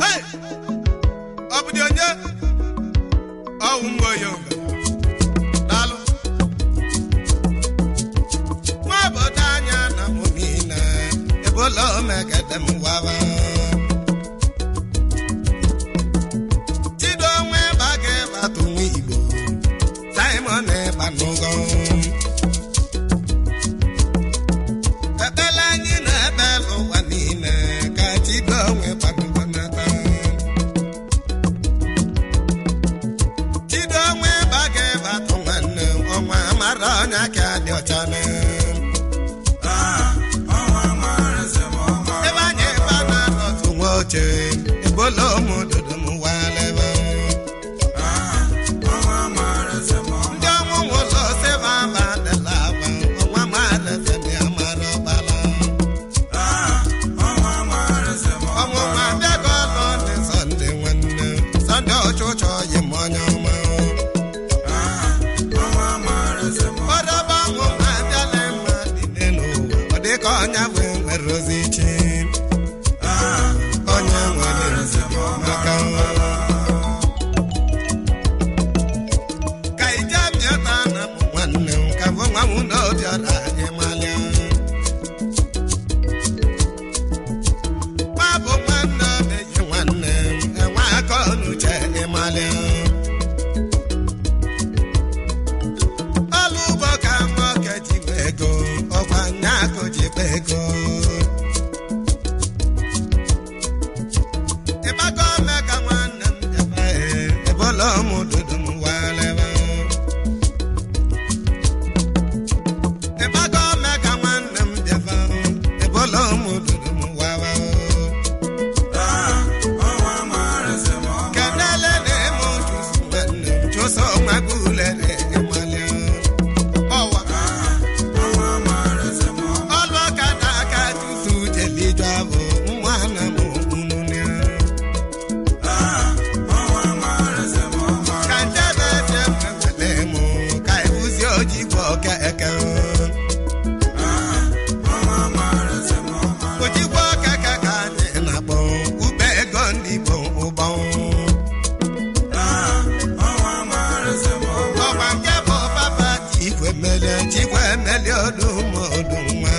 Hey! Obodo onye ọwụ mgbe yoga. Daalụ. Nwa obodo anya na mụmina ebola omegede m wawa. Chido onwe baga batu nwa Igbo. Simon Ebanugo. Ebele anyị na ebele ụwa niile ka Chido onwe Ebanugo nata. Chido onwe baga batu nwanne ọnwa mara ọnya ka dị ọcha na. Ebe anyị ebe a na-anọtụ nwa oche ebola ụmụdodo m walebe. Ndị ọnwụ ụlọ sebe aba adịla agba ọnwa mmadụ fedi amara ọbala. Ọnwụnwa abịago ọlụ ndị Sọnde nwanne Sọnde ọchụchọ yi m onye ọma. Ọdọba ọnwụnwa abịala mma dị n'ụwa ọ dị ka ọnya bụ nwere ozi chi. Onye nwere nzi maka ka ije mịata na bụ nwanne m ka bụ nwa m na obiọra anyị malịa. Nwa bụ nwanne obeghị nwanne m enwe aka ọnụche ịmalịa. Ọlụ ugbo ka nwoke ji gba ego ọkwa nya akụ ji gba ego. Ịgbakọ ome ka nwanne m jebe ebola ụmụdodo m walebe. Ịgbakọ ome ka nwanne m jebe ebola ụmụdodo m wawa. Kedele na-eme chụsụ nwanne m chụsụ nwagulere ịmalịa. Ọwa ọlụ ọkada aka chụsụ jeliju abụ nwanne m ununia. Ka njebe eche mwewele mụ ka ebuzi ojigbo ọka eke. Ojigbo ọka eke ka anyị na-akpọ ube ego ndị Igbo ụgbọ. Ọgba nke bụ papa Chikwe melie odu ma odu nwa.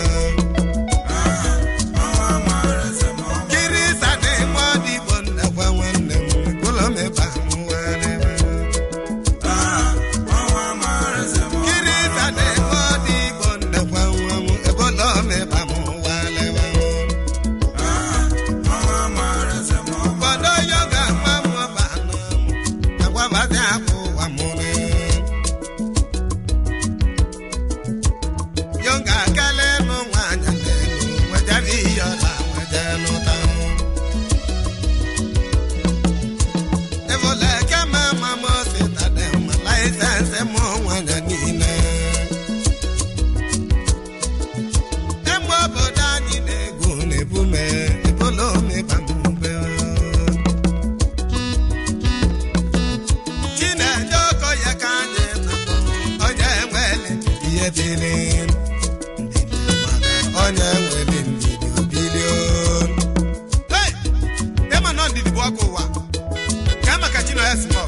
Kirisa na-eme ọdụ Igbo nnekwa nwanne m ụlọ meba m walebe. Kirisa na-eme ọdụ Igbo nnekwa nwa m ebola omeba m walebe. Ụfọdụ yoga nwa m ọba anọ m agwabazi akwa ụwa mụrụ. Yoga akala elu nwaanyị n'elu nwejere ihe ọla nweje n'ụta. Ebola kema mama osita dị mma laịsensị mụ nwanyị niile. Emgbe obodo anyị na-egwu na-ebume ebola omeba m ube. Chineje Okoye ka anyị na-akpọ onye nwere ihe biri. Onye nwere ndidi obili o. Hey! Ema nọ ndidi bụ ọkụ ụwa. Ka maka Chino ya si mọọ.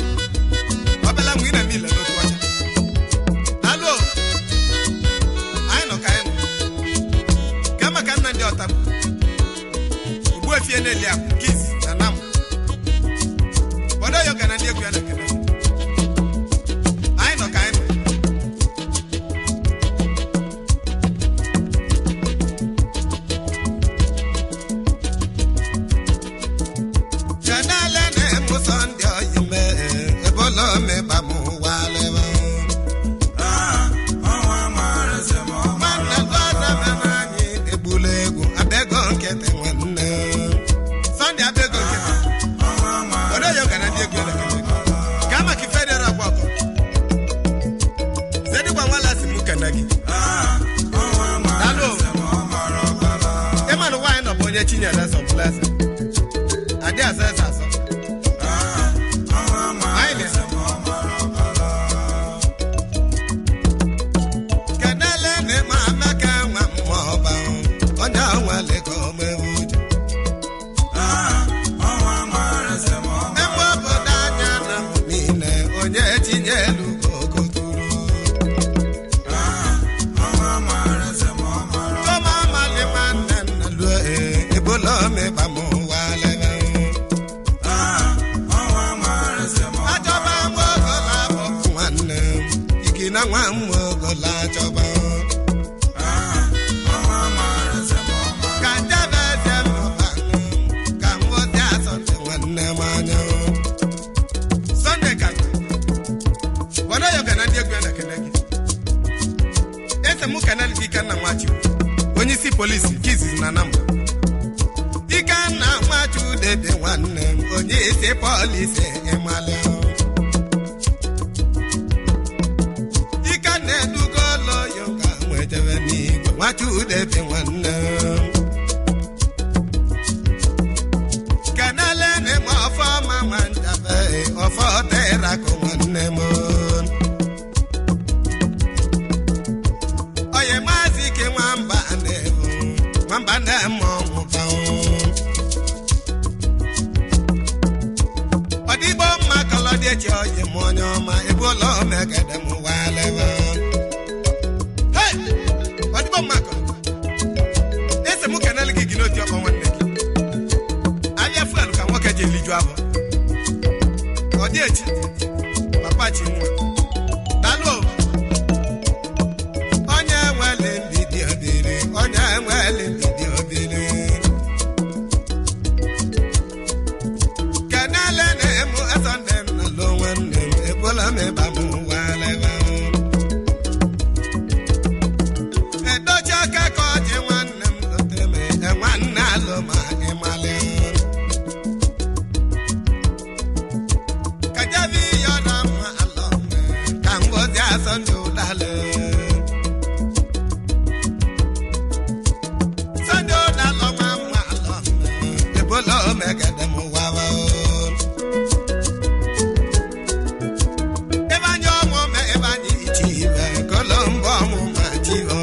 Ọbela nwe ị na niile n'otu ọcha. Alo! Anyị nọ ka anyị nọ. Ka maka nna ndị ọta. Ogbuefi na-eli akụ Kiss na Nam. Obodo yoga na ndị egwu ya na kene. Anyị nọ ka anyị nọ. Chanale na-emu Sọnde oyime ebola omeba m walebe. Nwanne Gọdebe na anyị egbula egwu abego nkịtị nwanne. Sọnde abego nkịtị. Obodo yoga na ndị egwu ya na kene. Ka maka federal gbakọ. Zedigwa nwala si mụ kene gị. Dalo. Ịmanụ nwaanyị nọ bụ onye Chinyere Sọplesa. Adị asa asa asọ. Anyị na Kedele na-eme amaka nwa mmụọ ọba onye polisi kisis na namba Ikanna Nwachude dị nwanne m onye isi polisi ịmalị Ikanna edugo loyo ka nwetebe n'igwe Nwachude dị nwanne Kanale ne mo ọfọ ma nwantabe ọfọ tera ko nwanne m Oye mazi ke nwamba ne mo mụba Ọdịgbo mma kọlọdị echi oyi m onye ọma ebe ụlọ megede m walebe Hey! Ọdịgbo mma kọlọ Ese mụ kanale gị gị n'otu ọkpọ nwanne gị Abịa fuelu ka nwoke ji eliju afọ Ọ dị echi Papa chi nwa Dalo Onye nwele ndidi obere Onye nwele ndidi obere Kanale na-emu asande m na lo nwanne m Ebola m eba m waleba Edochi aka ka ọ ji nwanne m loteme Nwanne alụ ma ịmalị Kajabi yọna ma alọ Ka ngozi asọndụ dale Sọndụ dalọ ma alọ Ebola megede m wawa Ebanye ọmụ me ebanye ichi ibe Kolombo ọmụ ma chiho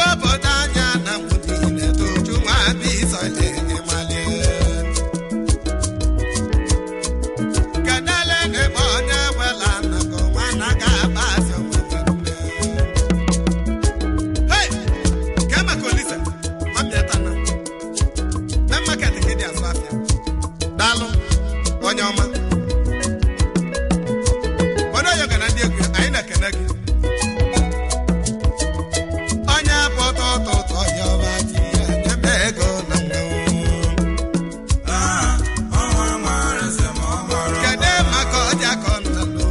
Obodo anya na mụdị na-etoju nwa bi sọle ịmalị Kanale na-eme onye wela nnọkọ nwana ga-aba asị nwanne Hey! Ka maka Olise mamiatana na market ka dị azụ afịa Daalụ onye ọma Onye ọyọ ga na ndị egwu ya anyị na-ekene gị Onye pụta ụtụtụ yọba ji ya nyebe ego na mmanwụ Kedu maka ọja ka ọ nalụ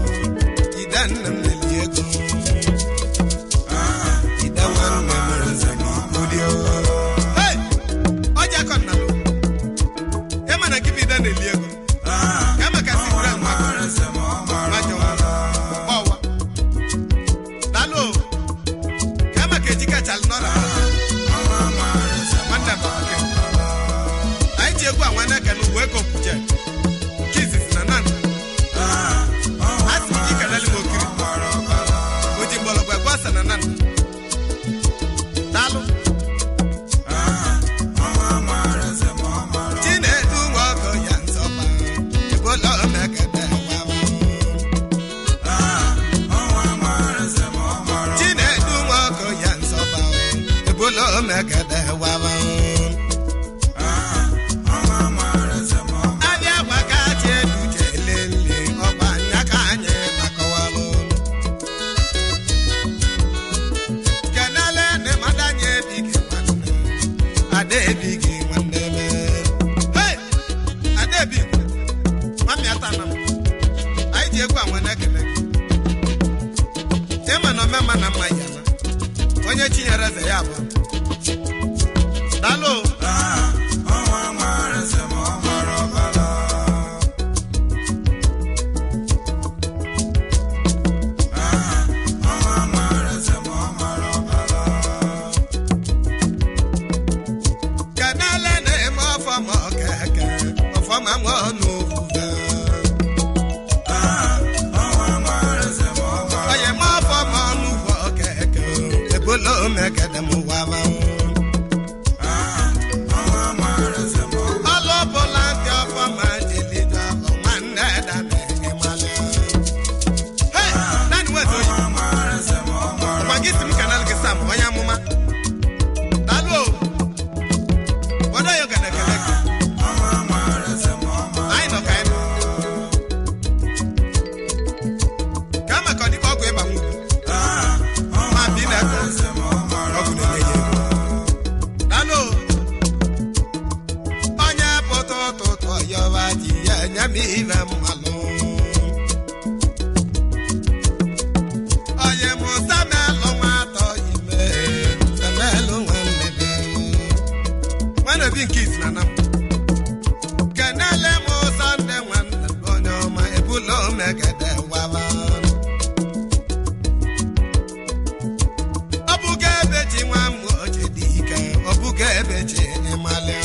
Ide nne m na-eli ego Ide nwanne m ụdị Hey! Ọja ka ọ nalụ Ịma na gị bụ ide na-eli ego Ka maka sikre majọ ọwa Daalụ Ka maka ejika chal nọra Nwanne m oke Anyị ji egwu a nwanne ka n'uwe kopuje Kisis na nan Asị m ike nali m okiri Oji mgbọlọgwụ egwu asa na nan Daalụ Chinedu nwoke ya nzọba Ebola megede wawa Chinedu nwoke ya nzọba Ebola megede wawa Abịa gbaka chi edu chelele ọgba nya ka anyị nakọwalụ Kanale na-emadanye ebighị nwanne Ada ebighị nwanne m Hey! Ada ebighị Mami atana m Anyị ji egwu anwe na-ekele gị Ịma na omema na mma ya na Onye chinyere eze ya bụ Daalụ Kanale na-eme ọfọ ma ọkeke Ọfọ ma nwa ọnụ ofufe Oye ma ọfọ ma ọnụ ugwu ọkeke Ebola megede m wawa Ọlụ ọbụla ndị ọfọ ma jelido afọ nwanne dame ịmalị Hey! Naanị wezo oyi Ọgwa gị si m kanal gị sam onye amụma Daalụ Obodo ya ga na-ekele gị Anyị nọ ka anyị nọ Ka maka ọ dịka ọgwụ ịba nwugwu Ma bi na-eko ọgwụ na-enye ya ego Daalụ Onye pụta ụtụtụ yọba ji ya nye m ibe mmalụ Onye mụta melụ nwa bin kids na nam kenele mo sande wan onyo ma ebulo megede wawa obuge beji nwa mo jedika obuge beji emale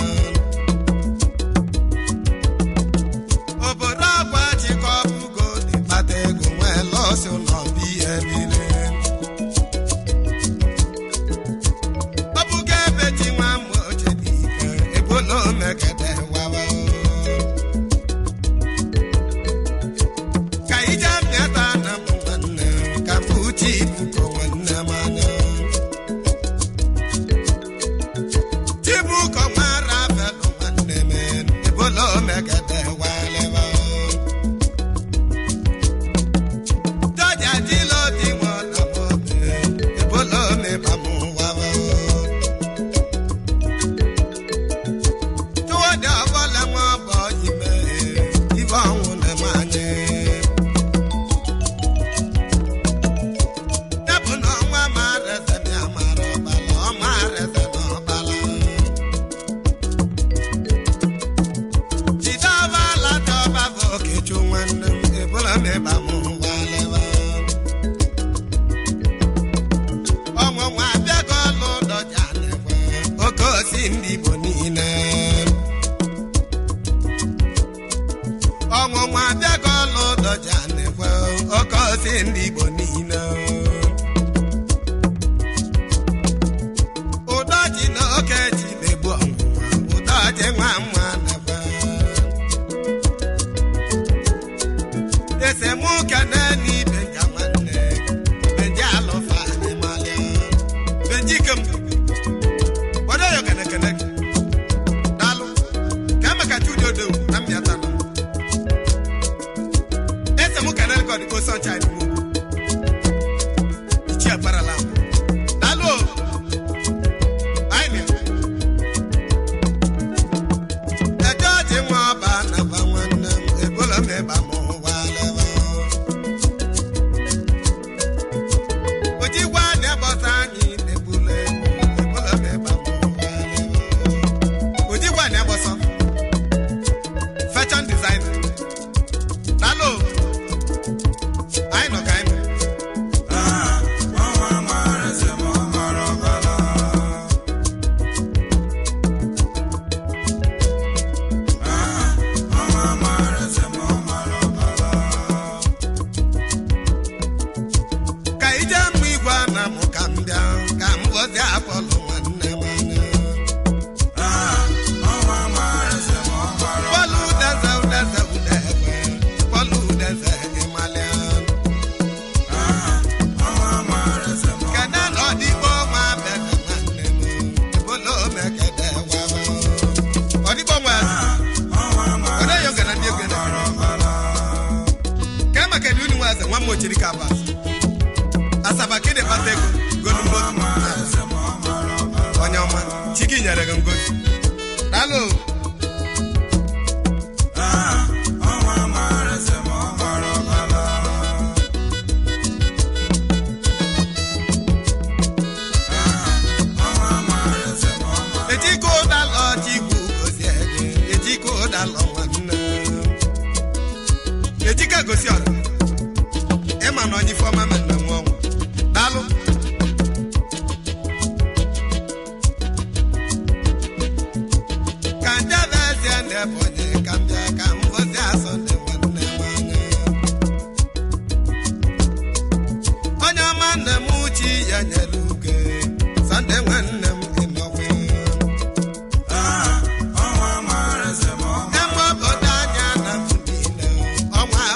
obora kwa ji ko bugo di patego we lo so no bi ebile obuge beji nwa mo jedika ebulo megede wawa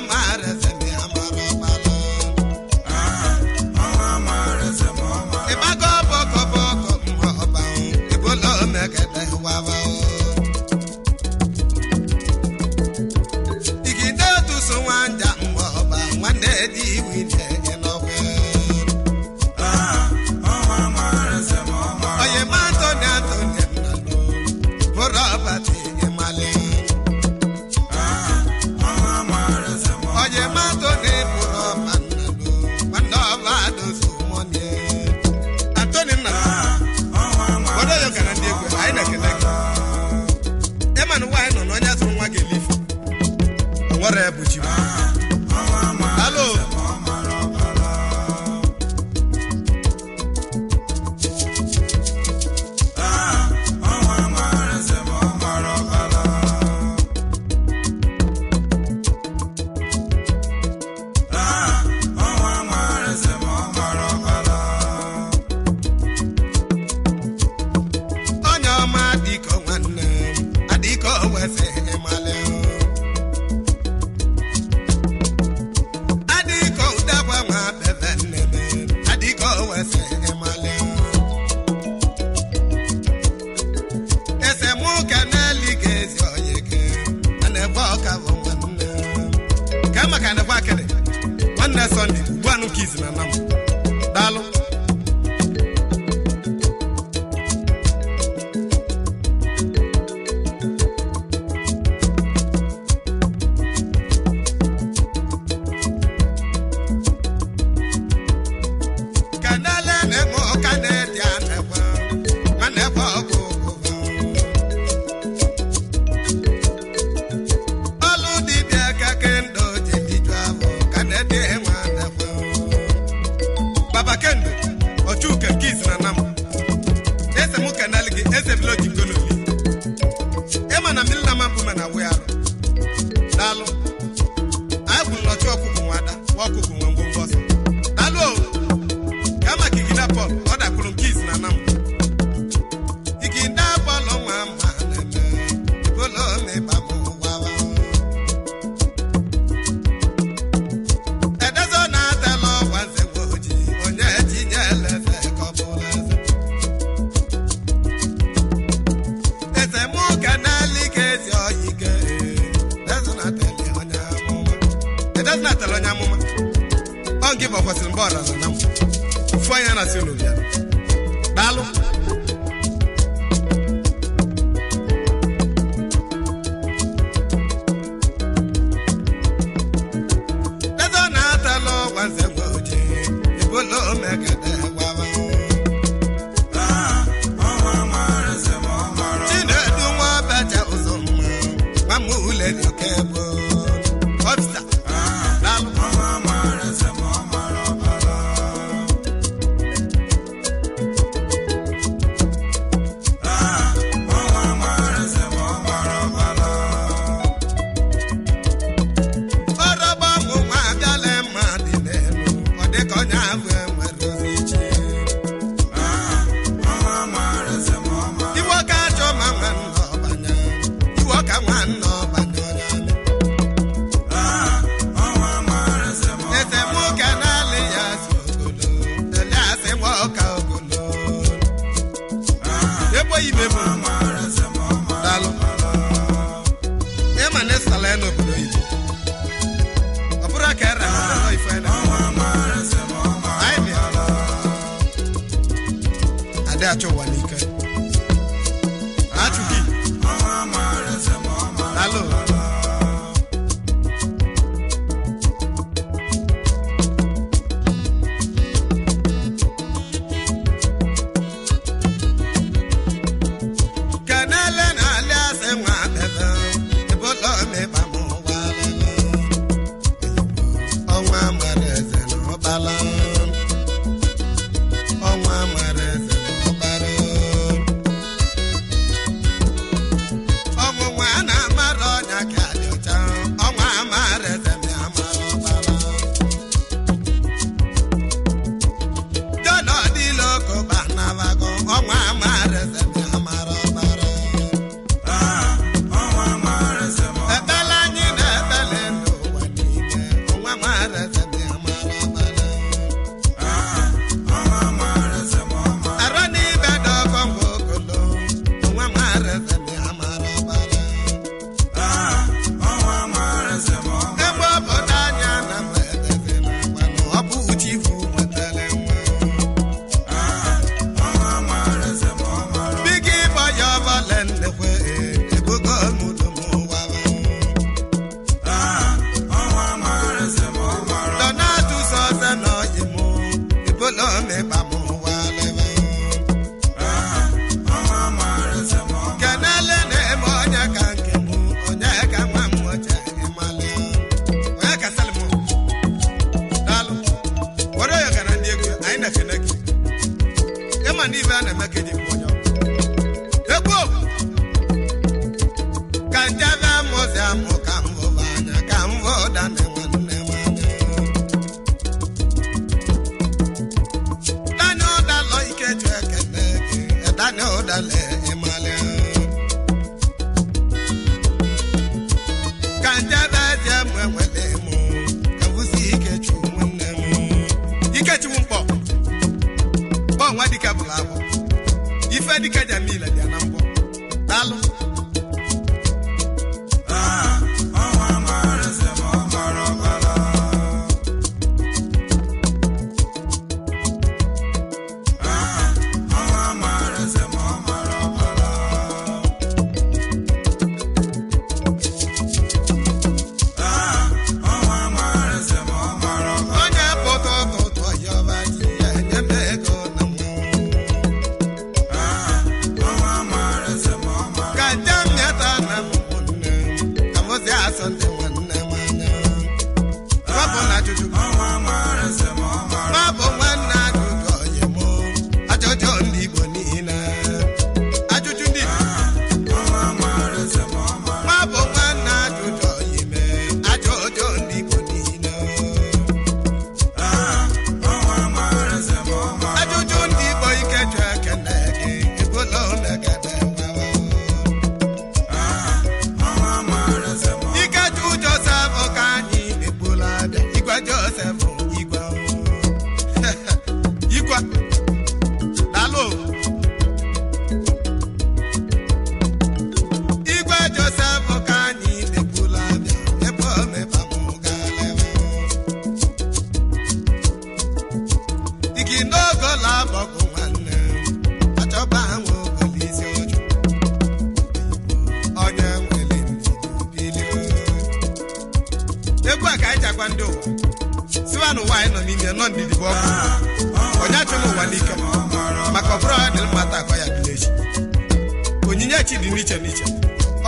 Mara Sunday, one kiss na nam. Dalo. Kanale ne mo kanedia ne wa. Mane fa ko. Olu di bia ka kendo je di jwa kanede wa. Baba Kendo, Ochuka kiss na nam. Ese muka naligi, ese vlogi konobi. Ema na milna mambu na wearo. Dalo. Abu locho okuku wada, wakuku ngomboso. Dalo. Kama kikida pop, oda kulun kiss na nam. Kikida polo mama neme. Polo me bamu wawa. Edazo na telo wanze woji. Give up what's in border and I'm flying as you know. Dalo. That's on that law once a word. It will not make it. Mo nwa dike bụla abụ. Ife dike Jamila dị na mbọ. Daalụ.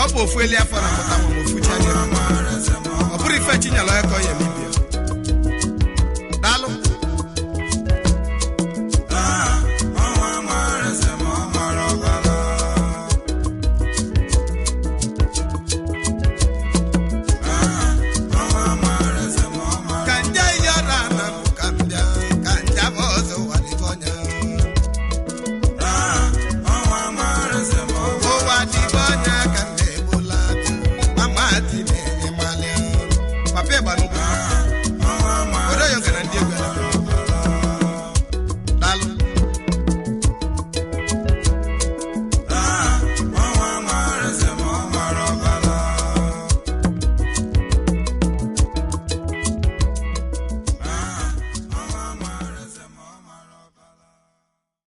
Ọ bụ ofu eli afọ na mụta nwa ofu chi anya. Ọ bụrụ ife chinyala ya ka ọ ya